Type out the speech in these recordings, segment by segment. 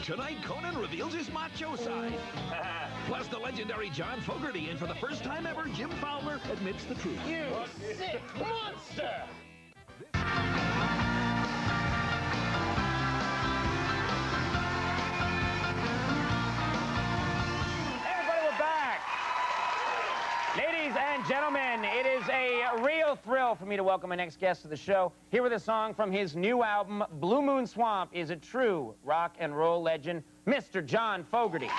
Tonight, Conan reveals his macho side. Plus, the legendary John Fogerty, and for the first time ever, Jim Fowler admits the truth. You sick monster! Everybody, we're back. Ladies and gentlemen, it is a real thrill for me to welcome my next guest to the show. Here with a song from his new album, Blue Moon Swamp, is a true rock and roll legend, Mr. John Fogerty.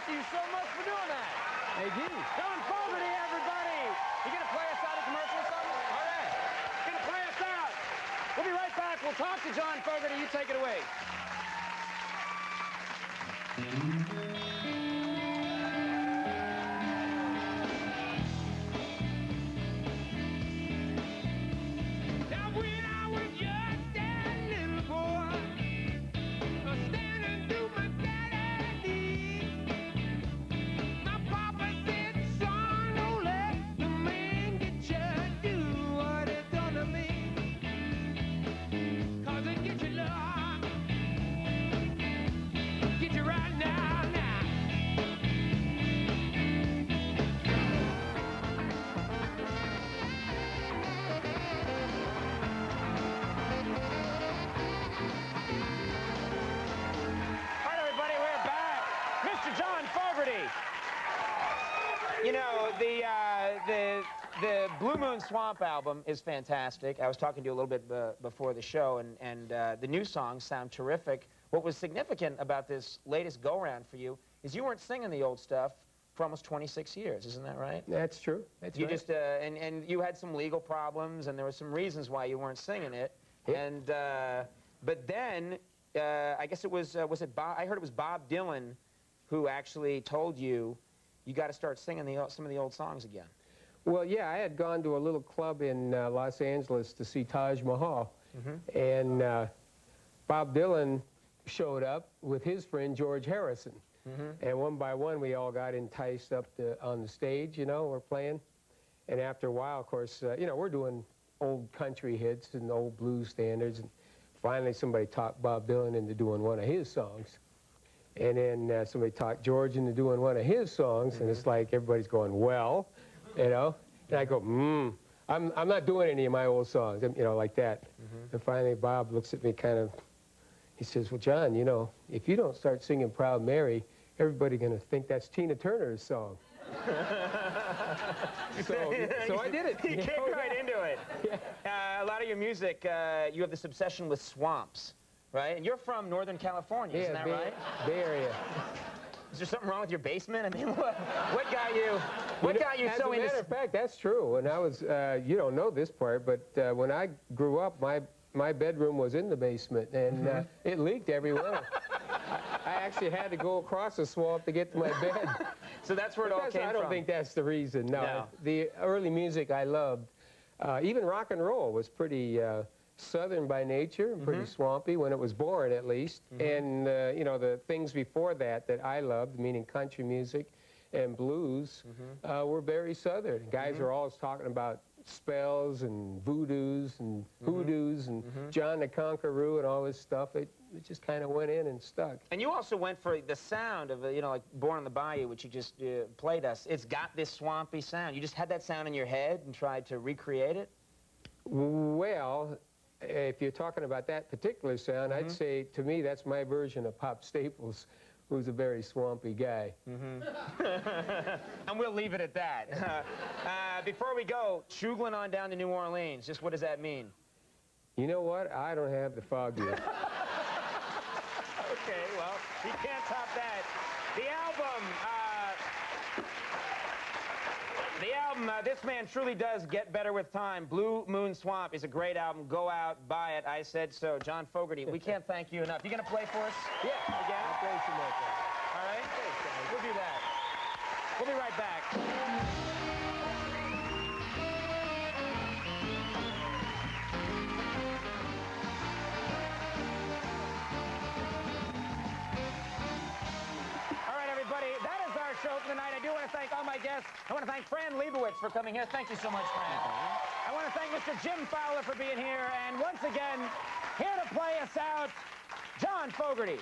Thank you so much for doing that. Thank you. John Fogerty, everybody. You gonna play us out a commercial or something? All right. Gonna play us out. We'll be right back. We'll talk to John Fogerty. You take it away. Now when I the Blue Moon Swamp album is fantastic. I was talking to you a little bit before the show, and the new songs sound terrific. What was significant about this latest go-round for you is you weren't singing the old stuff for almost 26 years, isn't that right? That's true. That's you right. just and you had some legal problems, and there were some reasons why you weren't singing it. Yep. And but then I guess it was it Bob? I heard it was Bob Dylan who actually told you got to start singing some of the old songs again. Well, yeah, I had gone to a little club in Los Angeles to see Taj Mahal, and Bob Dylan showed up with his friend George Harrison. And one by one, we all got enticed up on the stage, you know, we're playing. And after a while, of course, you know, we're doing old country hits and old blues standards. And finally, somebody talked Bob Dylan into doing one of his songs. And then somebody talked George into doing one of his songs. And it's like everybody's going, well, you know. And I go, I'm not doing any of my old songs, you know, like that. And finally, Bob looks at me kind of, he says, well, John, you know, if you don't start singing Proud Mary, everybody's going to think that's Tina Turner's song. so I did it. You kicked right into it. Yeah. A lot of your music, you have this obsession with swamps, right? And you're from Northern California, isn't that right? Bay Area. Is there something wrong with your basement? I mean, what got you so into... As a matter of fact, that's true. And I was, you don't know this part, but when I grew up, my bedroom was in the basement, and it leaked everywhere. I actually had to go across the swamp to get to my bed. So that's where it all came from. I don't think that's the reason, no. The early music I loved, even rock and roll was pretty southern by nature, pretty swampy when it was born, at least. And, you know, the things before that I loved, meaning country music and blues, were very southern. Guys were always talking about spells and voodoos and hoodoos and John the Conqueror and all this stuff. It just kind of went in and stuck. And you also went for the sound of, you know, like Born on the Bayou, which you just played us. It's got this swampy sound. You just had that sound in your head and tried to recreate it? Well, if you're talking about that particular sound, I'd say, to me, that's my version of Pop Staples, who's a very swampy guy. And we'll leave it at that. Before we go, chugling on down to New Orleans, just what does that mean? You know what? I don't have the foggiest. Okay, well, you can't top that. The album, This Man Truly Does Get Better With Time. Blue Moon Swamp is a great album. Go out, buy it. I said so. John Fogerty, we can't thank you enough. You going to play for us? Yeah. Again? I'll play some more. All right? We'll do that. We'll be right back. Show for the night. I do want to thank all my guests. I want to thank Fran Lebowitz for coming here. Thank you so much, Fran. I want to thank Mr. Jim Fowler for being here. And once again, here to play us out, John Fogerty.